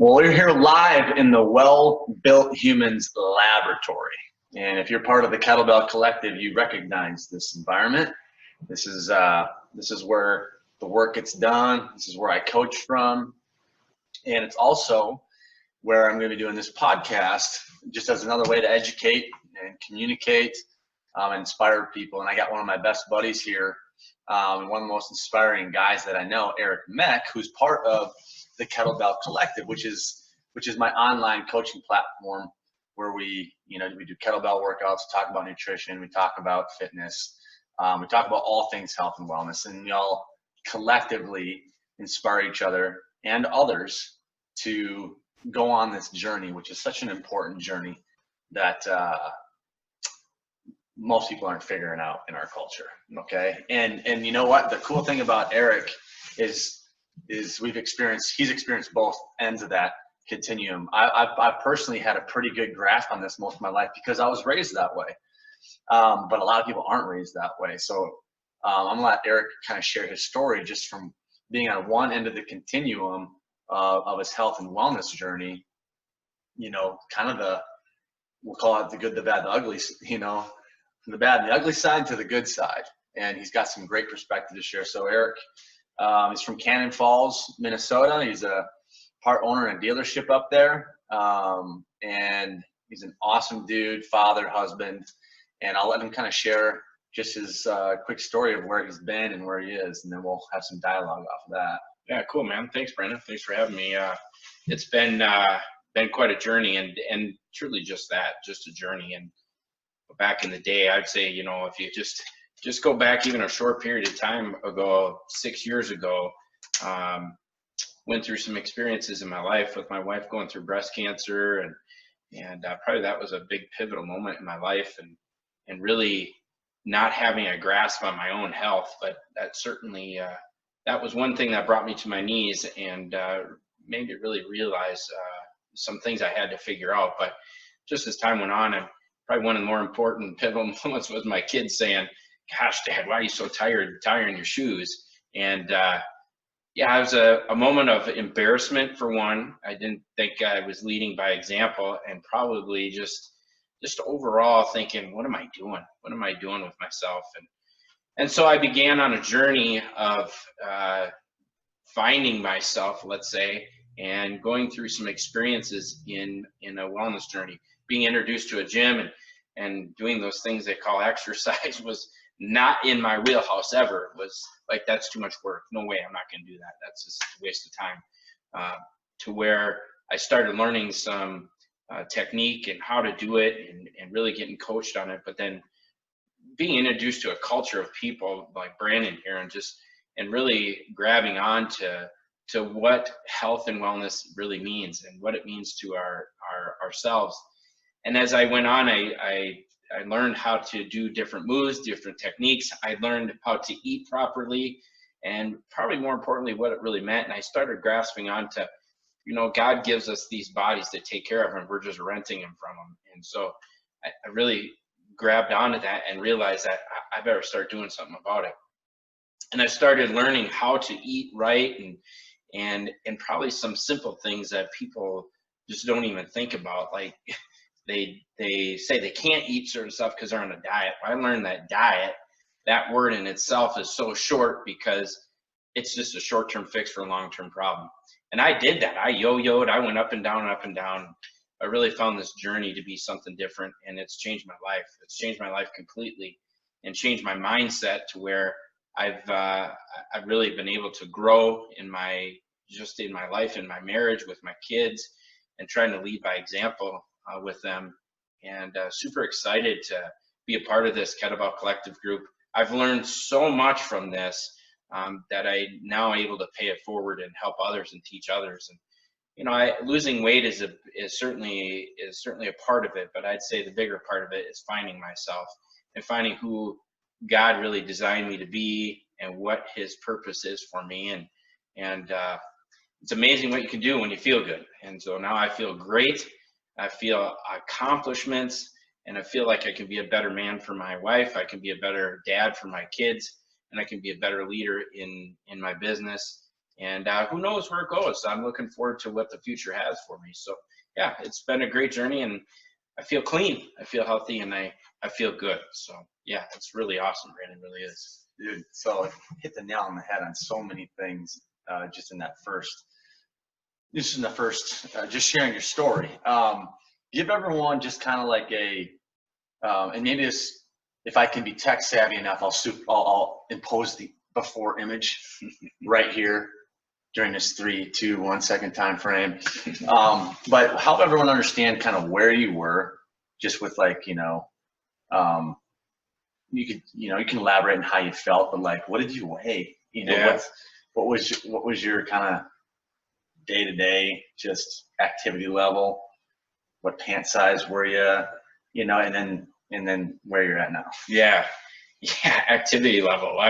Well, we're here live in the Well-Built Humans Laboratory. And if you're part of the Kettlebell Collective, you recognize this environment. This is where the work gets done. This is where I coach from. And it's also where I'm going to be doing this podcast just as another way to educate and communicate and inspire people. And I got one of my best buddies here, one of the most inspiring guys that I know, Eric Mech, who's part of the Kettlebell Collective, which is my online coaching platform where we do kettlebell workouts, talk about nutrition, we talk about fitness, we talk about all things health and wellness, and we all collectively inspire each other and others to go on this journey, which is such an important journey that most people aren't figuring out in our culture. Okay, and you know what? The cool thing about Eric is he's experienced both ends of that continuum. I've personally had a pretty good grasp on this most of my life because I was raised that way, but a lot of people aren't raised that way. So I'm gonna let Eric kind of share his story just from being on one end of the continuum of his health and wellness journey. Kind of we'll call it the good, the bad, the ugly. From the bad and the ugly side to the good side, and he's got some great perspective to share. So Eric, he's from Cannon Falls, Minnesota. He's a part owner in a dealership up there, and he's an awesome dude, father, husband, and I'll let him kind of share just his quick story of where he's been and where he is, and then we'll have some dialogue off of that. Yeah, cool, man. Thanks, Brandon. Thanks for having me. It's been quite a journey, and truly just a journey. And back in the day, I'd say, if you just go back even a short period of time ago, 6 years ago, went through some experiences in my life with my wife going through breast cancer, and probably that was a big pivotal moment in my life, and really not having a grasp on my own health. But that certainly that was one thing that brought me to my knees and made me really realize some things I had to figure out. But just as time went on, and probably one of the more important pivotal moments was my kids saying, "Gosh, Dad, why are you so tired tying your shoes?" And it was a moment of embarrassment for one. I didn't think I was leading by example, and probably just overall thinking, what am I doing? What am I doing with myself? And so I began on a journey of finding myself, let's say, and going through some experiences in a wellness journey. Being introduced to a gym and doing those things they call exercise was not in my wheelhouse ever. It was like, that's too much work. No way, I'm not going to do that. That's just a waste of time. To where I started learning some technique and how to do it, and really getting coached on it. But then being introduced to a culture of people like Brandon here, and really grabbing on to what health and wellness really means and what it means to ourselves. And as I went on, I learned how to do different moves, different techniques. I learned how to eat properly, and probably more importantly, what it really meant. And I started grasping onto, God gives us these bodies to take care of, and we're just renting them from them. And so I really grabbed onto that and realized that I better start doing something about it. And I started learning how to eat right, and probably some simple things that people just don't even think about, like they say they can't eat certain stuff because they're on a diet. I learned that diet, that word in itself, is so short because it's just a short-term fix for a long-term problem. And I did that. I yo-yoed. I went up and down and up and down. I really found this journey to be something different, and it's changed my life. It's changed my life completely, and changed my mindset to where I've really been able to grow in my life, in my marriage, with my kids, and trying to lead by example with them. And super excited to be a part of this Kettlebell Collective group. I've learned so much from this that I'm now able to pay it forward and help others and teach others. And losing weight is certainly a part of it, but I'd say the bigger part of it is finding myself and finding who God really designed me to be and what His purpose is for me. And it's amazing what you can do when you feel good. And so now I feel great. I feel accomplishments, and I feel like I can be a better man for my wife. I can be a better dad for my kids, and I can be a better leader in my business. And who knows where it goes. I'm looking forward to what the future has for me. So yeah, it's been a great journey, and I feel clean, I feel healthy, and I feel good. So yeah, it's really awesome, Brandon, really is. Dude, so hit the nail on the head on so many things just in the first, just sharing your story. Give everyone just kind of like and maybe this, if I can be tech savvy enough, I'll impose the before image right here during this 3, 2, 1 second time frame. But help everyone understand kind of where you were, just with like, you can elaborate on how you felt, but like, what did you weigh? Yeah. What was your kind of day to day just activity level? What pant size were you? And then where you're at now. Yeah, activity level.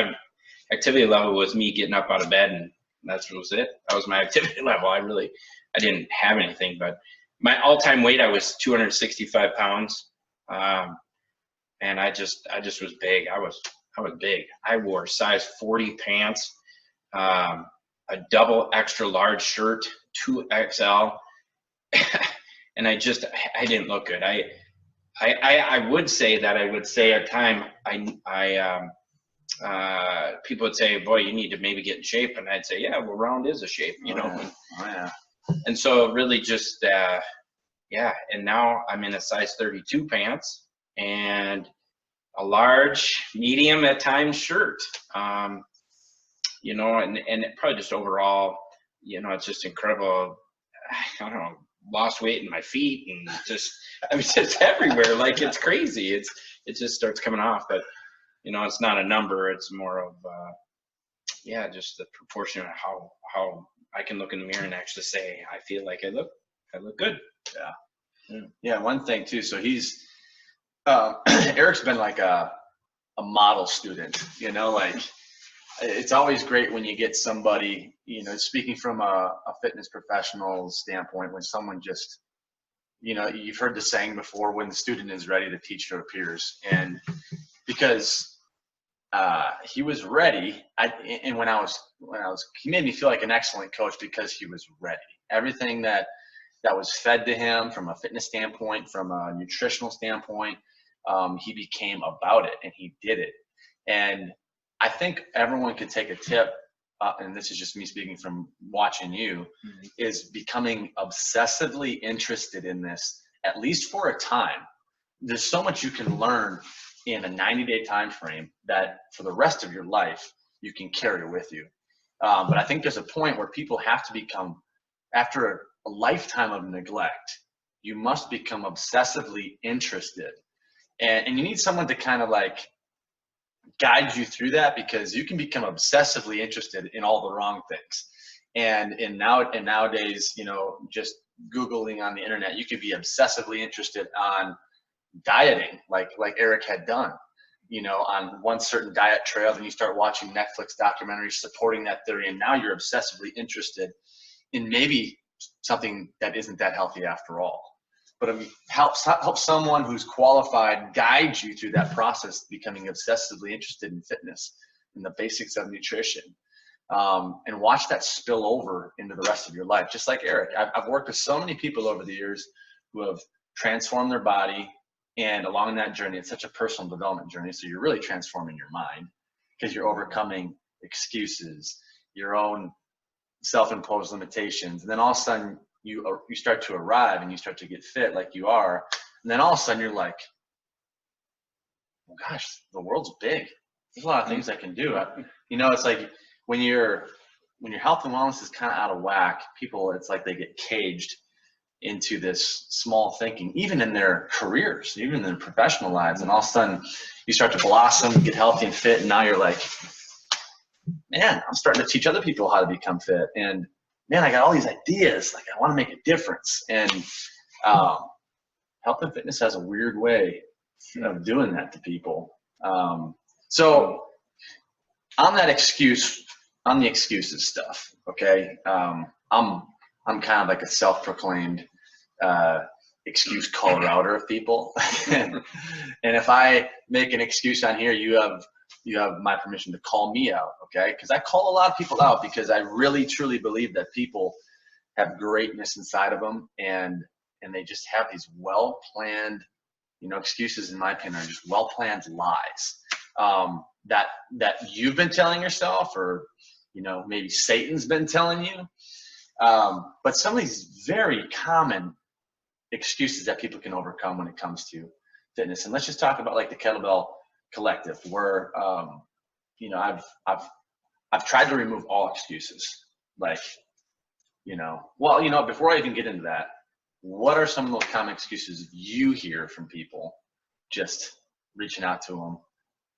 Activity level was me getting up out of bed, and that was it. That was my activity level. I didn't have anything, but my all-time weight, I was 265 pounds. And I just was big. I was big. I wore size 40 pants, a double extra large shirt, 2XL, and I didn't look good. I would say at time people would say, boy, you need to maybe get in shape, and I'd say, yeah, well, round is a shape, Oh, yeah. And so really just and now I'm in a size 32 pants and a large, medium at times shirt, and probably just overall, it's just incredible. I don't know, lost weight in my feet and just everywhere. Like, it's crazy. It just starts coming off, but it's not a number. It's more of, just the proportion of how I can look in the mirror and actually say, I feel like I look good. Yeah. One thing too. So he's, Eric's been like a model student, like it's always great when you get somebody, speaking from a fitness professional standpoint, when someone just, you've heard the saying before, when the student is ready, the teacher appears. And because he was ready, he made me feel like an excellent coach because he was ready. Everything that was fed to him from a fitness standpoint, from a nutritional standpoint, he became about it and he did it. And I think everyone could take a tip, and this is just me speaking from watching you, is becoming obsessively interested in this, at least for a time. There's so much you can learn in a 90-day time frame that for the rest of your life you can carry with you. But I think there's a point where people have to become, after a lifetime of neglect, you must become obsessively interested. And you need someone to kind of like guide you through that, because you can become obsessively interested in all the wrong things. And nowadays, just Googling on the internet, you could be obsessively interested on dieting, like Eric had done, on one certain diet trail. Then you start watching Netflix documentaries supporting that theory, and now you're obsessively interested in maybe something that isn't that healthy after all. But help someone who's qualified guide you through that process, becoming obsessively interested in fitness and the basics of nutrition, and watch that spill over into the rest of your life. Just like Eric, I've worked with so many people over the years who have transformed their body, and along that journey, it's such a personal development journey. So you're really transforming your mind, because you're overcoming excuses, your own self-imposed limitations, and then all of a sudden you start to arrive and you start to get fit like you are, and then all of a sudden you're like, oh gosh, the world's big. There's a lot of things I can do. It's like when your health and wellness is kind of out of whack, people, it's like they get caged into this small thinking, even in their careers, even in their professional lives, and all of a sudden you start to blossom, get healthy and fit, and now you're like, man, I'm starting to teach other people how to become fit, and man, I got all these ideas, like I want to make a difference. And health and fitness has a weird way of doing that to people. So on the excuses stuff, okay, I'm kind of like a self-proclaimed excuse caller outer of people. And if I make an excuse on here, you have you have my permission to call me out, okay? Because I call a lot of people out because I really truly believe that people have greatness inside of them, and they just have these well-planned, excuses, in my opinion, are just well-planned lies that you've been telling yourself, or maybe Satan's been telling you. But some of these very common excuses that people can overcome when it comes to fitness. And let's just talk about like the Kettlebell Collective, where I've tried to remove all excuses. Like, before I even get into that, what are some of those common excuses you hear from people just reaching out to them?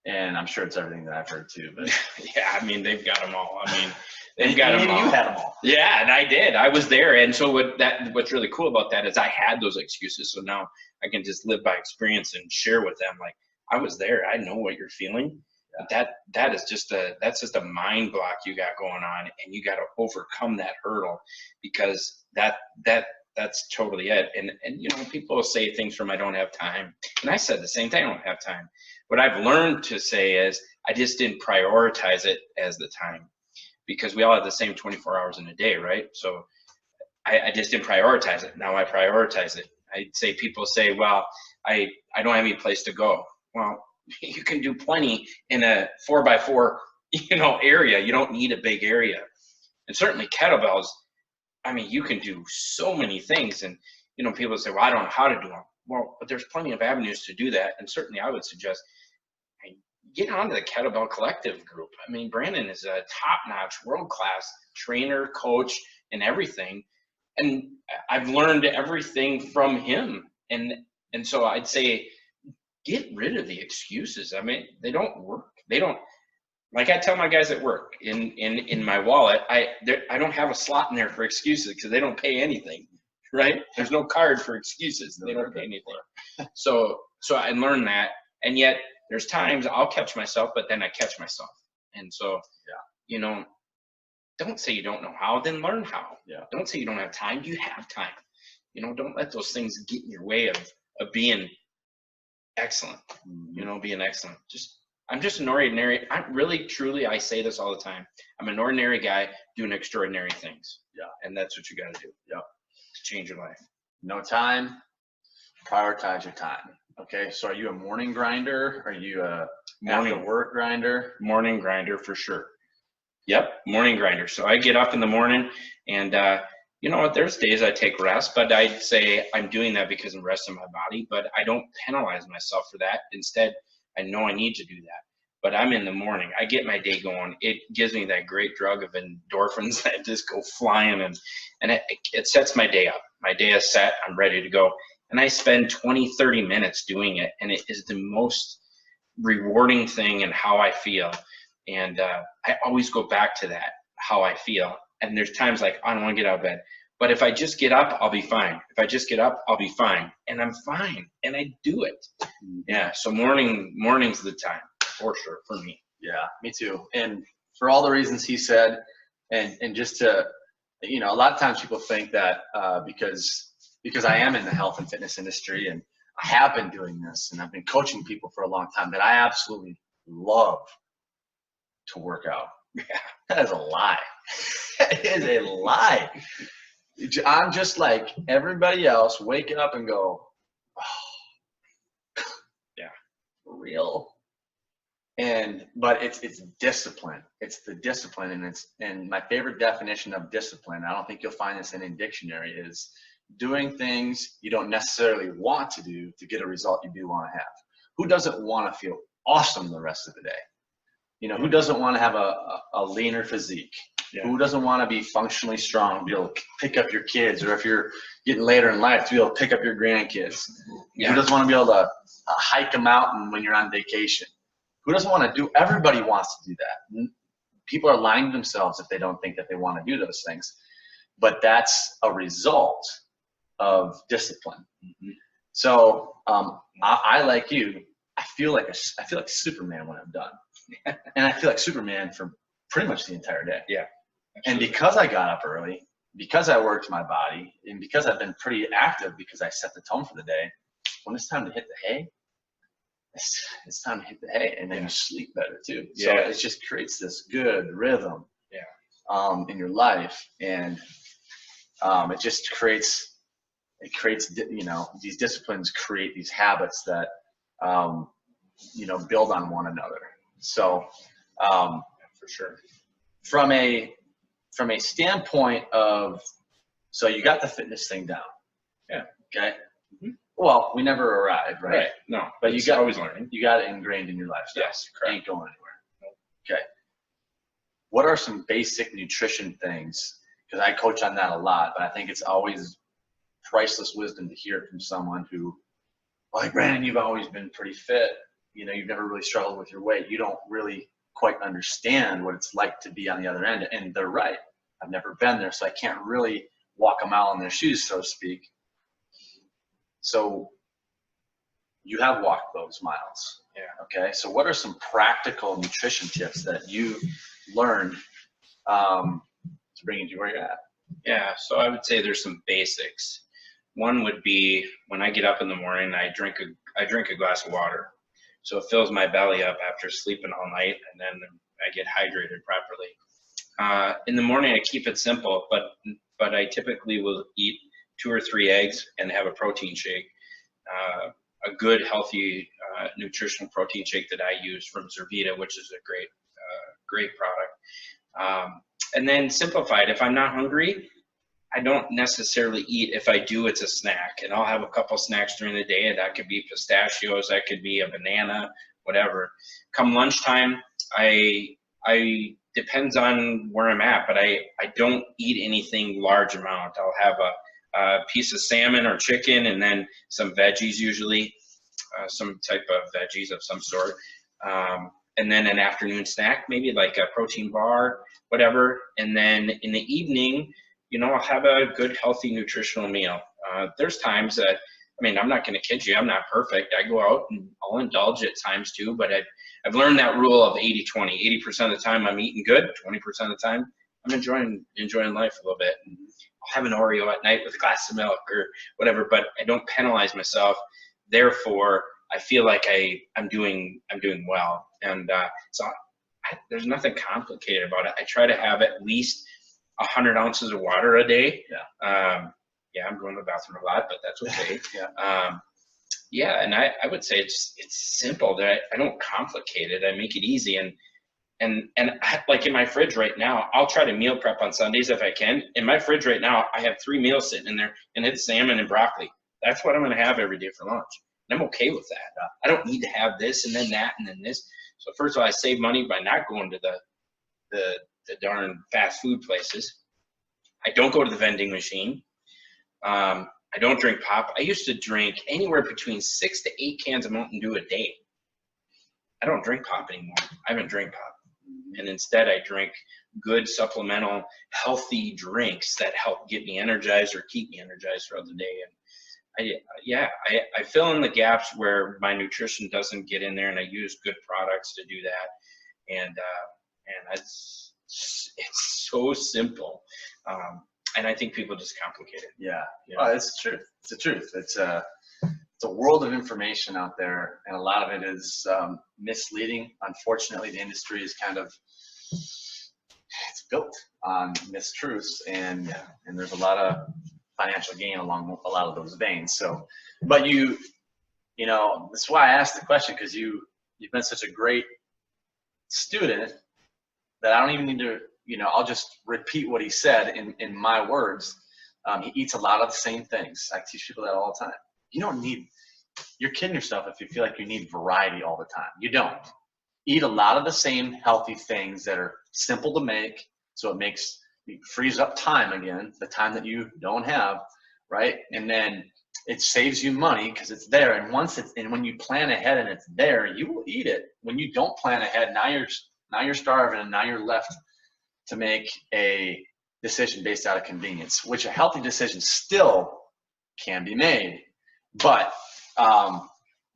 And I'm sure it's everything that I've heard too, but yeah, I mean, they've got them all. I mean, they've got them all. You had them all. Yeah, and I did. I was there. And so what's really cool about that is I had those excuses. So now I can just live by experience and share with them. Like, I was there. I know what you're feeling. Yeah. That's just a mind block you got going on, and you got to overcome that hurdle, because that's totally it. And people will say things from, I don't have time. And I said the same thing, I don't have time. What I've learned to say is I just didn't prioritize it as the time, because we all have the same 24 hours in a day, right? So I just didn't prioritize it. Now I prioritize it. People say, well, I don't have any place to go. Well, you can do plenty in a 4x4, area. You don't need a big area. And certainly kettlebells, I mean, you can do so many things. And, people say, well, I don't know how to do them. Well, but there's plenty of avenues to do that. And certainly I would suggest, get onto the Kettlebell Collective group. I mean, Brandon is a top-notch, world-class trainer, coach, and everything. And I've learned everything from him. And so I'd say, get rid of the excuses. I mean, they don't work. They don't, like I tell my guys at work, in my wallet, I don't have a slot in there for excuses, because they don't pay anything, right? There's no card for excuses. They don't pay anything. So I learned that. And yet there's times I'll catch myself, but then I catch myself. And so, don't say you don't know how, then learn how. Yeah. Don't say you don't have time. You have time. Don't let those things get in your way of being excellent, being excellent. I'm just an ordinary, I say this all the time. I'm an ordinary guy doing extraordinary things. Yeah. And that's what you got to do. Yeah. To change your life. No time, prioritize your time. Okay. So are you a morning grinder? Are you a after work grinder? Morning grinder for sure. Yep. Morning grinder. So I get up in the morning, and you know what, there's days I take rest, but I'd say I'm doing that because I'm resting my body, but I don't penalize myself for that. Instead, I know I need to do that. But I'm in the morning. I get my day going. It gives me that great drug of endorphins that just go flying, and it sets my day up. My day is set. I'm ready to go. And I spend 20, 30 minutes doing it, and it is the most rewarding thing in how I feel. And I always go back to that, how I feel. And there's times like, I don't want to get out of bed. But if I just get up, I'll be fine. If I just get up, I'll be fine. And I'm fine. And I do it. Yeah. So morning's the time, for sure, for me. Yeah, me too. And for all the reasons he said, and just to, a lot of times people think that because I am in the health and fitness industry, and I have been doing this, and I've been coaching people for a long time, that I absolutely love to work out. Yeah. That is a lie. It is a lie. I'm just like everybody else, waking up and go, oh, yeah, for real. But it's discipline. It's the discipline, and my favorite definition of discipline, I don't think you'll find this in a dictionary, is doing things you don't necessarily want to do to get a result you do want to have. Who doesn't want to feel awesome the rest of the day? Who doesn't want to have a leaner physique? Yeah. Who doesn't want to be functionally strong, be able to pick up your kids, or if you're getting later in life, to be able to pick up your grandkids? Yeah. Who doesn't want to be able to hike a mountain when you're on vacation? Who doesn't want to do? Everybody wants to do that. People are lying to themselves if they don't think that they want to do those things. But that's a result of discipline. Mm-hmm. So I like you. I feel like Superman when I'm done, and I feel like Superman for pretty much the entire day. Yeah. Absolutely. And because I got up early, because I worked my body, and because I've been pretty active, because I set the tone for the day, when it's time to hit the hay, it's time to hit the hay, and then you sleep better too. So Yeah. it just creates this good rhythm in your life, and it just creates these disciplines create these habits that build on one another. So For sure. from a standpoint of, so you got the fitness thing down. Yeah. Okay. Mm-hmm. Well, we never arrived, right? Right. No, but you got always learning. You got it ingrained in your lifestyle. Yes, correct. Ain't going anywhere. Okay. What are some basic nutrition things? Because I coach on that a lot, but I think it's always priceless wisdom to hear it from someone who, like, Brandon, you've always been pretty fit. You've never really struggled with your weight. You don't really quite understand what it's like to be on the other end. And they're right. I've never been there, so I can't really walk a mile in their shoes, so to speak. So you have walked those miles. Yeah. Okay. So what are some practical nutrition tips that you learned to bring you to where you're at? Yeah. So I would say there's some basics. One would be when I get up in the morning, I drink a glass of water. So it fills my belly up after sleeping all night, and then I get hydrated properly. In the morning, I keep it simple, but I typically will eat 2 or 3 eggs and have a protein shake. A good, healthy, nutritional protein shake that I use from Zervita, which is a great product. And then simplified. If I'm not hungry, I don't necessarily eat. If I do, it's a snack, and I'll have a couple snacks during the day. That could be pistachios, that could be a banana, whatever. Come lunchtime, I depends on where I'm at, but I don't eat anything large amount. I'll have a piece of salmon or chicken, and then some veggies, usually some type of veggies of some sort, and then an afternoon snack, maybe like a protein bar, whatever. And then in the evening, I'll have a good, healthy, nutritional meal. There's times that, I'm not going to kid you, I'm not perfect. I go out and I'll indulge at times too, but I've learned that rule of 80-20. 80% of the time I'm eating good, 20% of the time I'm enjoying life a little bit. I'll have an Oreo at night with a glass of milk or whatever, but I don't penalize myself. Therefore, I feel like I'm doing well. And there's nothing complicated about it. I try to have at least 100 ounces of water a day. Yeah, I'm going to the bathroom a lot, but that's okay. And I would say it's simple. That I don't complicate it. I make it easy. And like in my fridge right now, I'll try to meal prep on Sundays if I can. In my fridge right now, I have 3 meals sitting in there, and it's salmon and broccoli. That's what I'm going to have every day for lunch. And I'm okay with that. I don't need to have this and then that and then this. So first of all, I save money by not going to the darn fast food places. I don't go to the vending machine. I don't drink pop. I used to drink anywhere between 6 to 8 cans of Mountain Dew a day. I don't drink pop anymore. I haven't drank pop. And instead I drink good supplemental healthy drinks that help get me energized or keep me energized throughout the day. And I fill in the gaps where my nutrition doesn't get in there, and I use good products to do that. And it's so simple. And I think people just complicate it. Yeah. Well, it's the truth. It's the truth. It's a world of information out there, and a lot of it is misleading. Unfortunately, the industry is it's built on mistruths, and there's a lot of financial gain along a lot of those veins. So, but that's why I asked the question, because you've been such a great student that I don't even need to, I'll just repeat what he said in my words. He eats a lot of the same things. I teach people that all the time. You're kidding yourself if you feel like you need variety all the time. You don't. Eat a lot of the same healthy things that are simple to make, so it frees up time again, the time that you don't have, right? And then it saves you money because it's there. And when you plan ahead and it's there, you will eat it. When you don't plan ahead, now you're starving, and now you're left to make a decision based out of convenience, which a healthy decision still can be made. But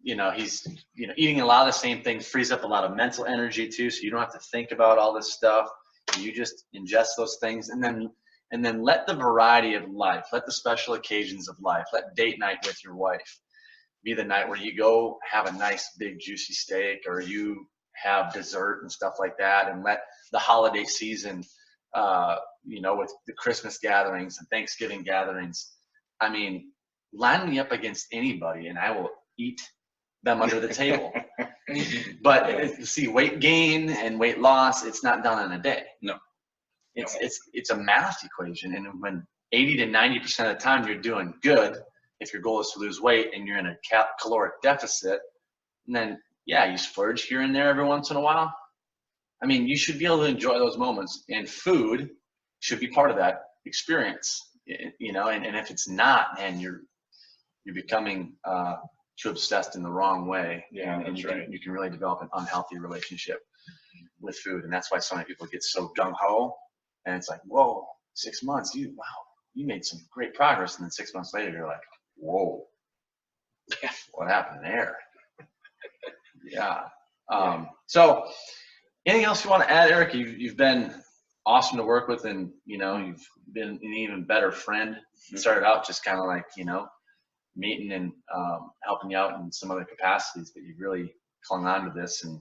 he's eating a lot of the same things frees up a lot of mental energy too, so you don't have to think about all this stuff. You just ingest those things, and then let the variety of life, let the special occasions of life, let date night with your wife, be the night where you go have a nice big juicy steak, or you have dessert and stuff like that, and let the holiday season, with the Christmas gatherings and Thanksgiving gatherings, I mean, line me up against anybody and I will eat them under the table. But see, weight gain and weight loss, it's not done in a day. No. It's a math equation, and when 80 to 90% of the time you're doing good, if your goal is to lose weight and you're in a caloric deficit, and then you splurge here and there every once in a while. I mean, you should be able to enjoy those moments, and food should be part of that experience. And if it's not, man, you're becoming too obsessed in the wrong way. Yeah, and you can really develop an unhealthy relationship with food, and that's why so many people get so gung-ho, and it's like, whoa, 6 months, you made some great progress, and then 6 months later you're like, whoa, what happened there? So anything else you want to add, Eric? You've been awesome to work with, and you've been an even better friend. You started out just kind of like meeting and helping you out in some other capacities, but you've really clung on to this, and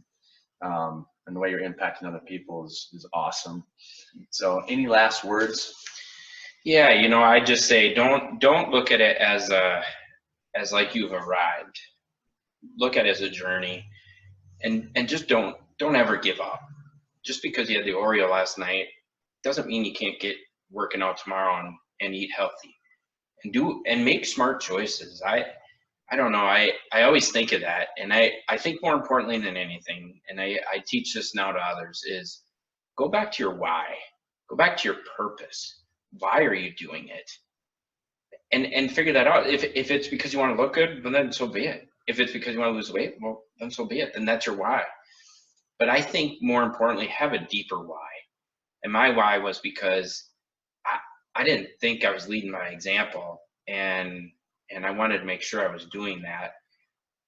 the way you're impacting other people is awesome. So any last words? Yeah, I just say don't look at it as like you've arrived. Look at it as a journey, and just don't ever give up. Just because you had the Oreo last night doesn't mean you can't get working out tomorrow and eat healthy and make smart choices. I don't know. I always think of that, and I think more importantly than anything, and I teach this now to others, is go back to your why. Go back to your purpose. Why are you doing it? And figure that out. If it's because you want to look good, well, then so be it. If it's because you want to lose weight, well, then so be it. Then that's your why. But I think more importantly, have a deeper why. And my why was because I didn't think I was leading by example, and I wanted to make sure I was doing that.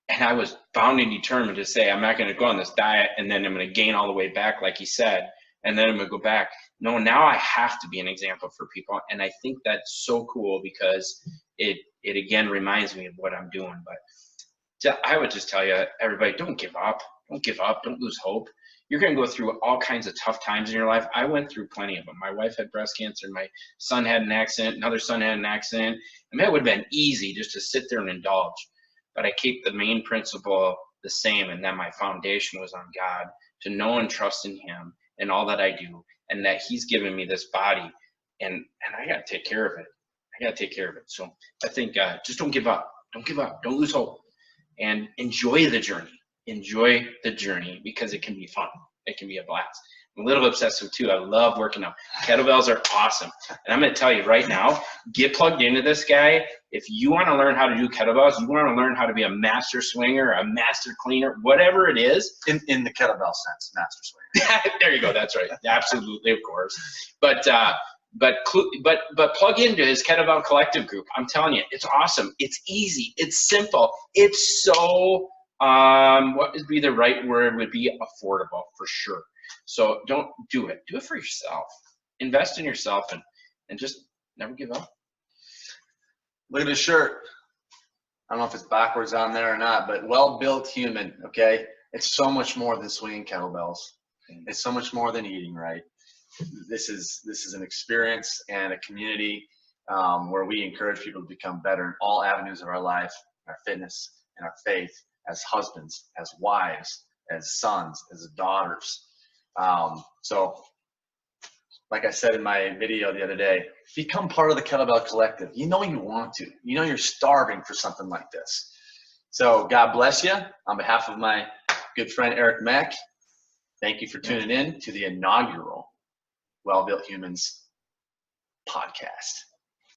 And I was bound and determined to say, I'm not going to go on this diet and then I'm going to gain all the way back, like he said, and then I'm going to go back. No, now I have to be an example for people. And I think that's so cool because it again reminds me of what I'm doing. But I would just tell you, everybody, don't give up. Don't give up. Don't lose hope. You're going to go through all kinds of tough times in your life. I went through plenty of them. My wife had breast cancer. My son had an accident. Another son had an accident. I mean, it would have been easy just to sit there and indulge. But I keep the main principle the same, and that my foundation was on God, to know and trust in Him in all that I do, and that He's given me this body, and I got to take care of it. I got to take care of it. So I think just don't give up. Don't give up. Don't lose hope, and enjoy the journey. Enjoy the journey, because it can be fun. It can be a blast. I'm a little obsessive too. I love working out. Kettlebells are awesome. And I'm going to tell you right now, get plugged into this guy. If you want to learn how to do kettlebells, you want to learn how to be a master swinger, a master cleaner, whatever it is. In the kettlebell sense, master swinger. There you go. That's right. Absolutely, of course. But plug into his kettlebell collective group. I'm telling you, it's awesome. It's easy. It's simple. It's so, what would be the right word, would be affordable for sure. So don't do it. Do it for yourself. Invest in yourself, and just never give up. Look at his shirt. I don't know if it's backwards on there or not, but well-built human, okay? It's so much more than swinging kettlebells. It's so much more than eating right. This is an experience and a community where we encourage people to become better in all avenues of our life, our fitness, and our faith, as husbands, as wives, as sons, as daughters. So like I said in my video the other day, become part of the Kettlebell Collective. You know you want to. You know you're starving for something like this. So God bless you. On behalf of my good friend Eric Mech, thank you for tuning in to the inaugural Well Built Humans podcast.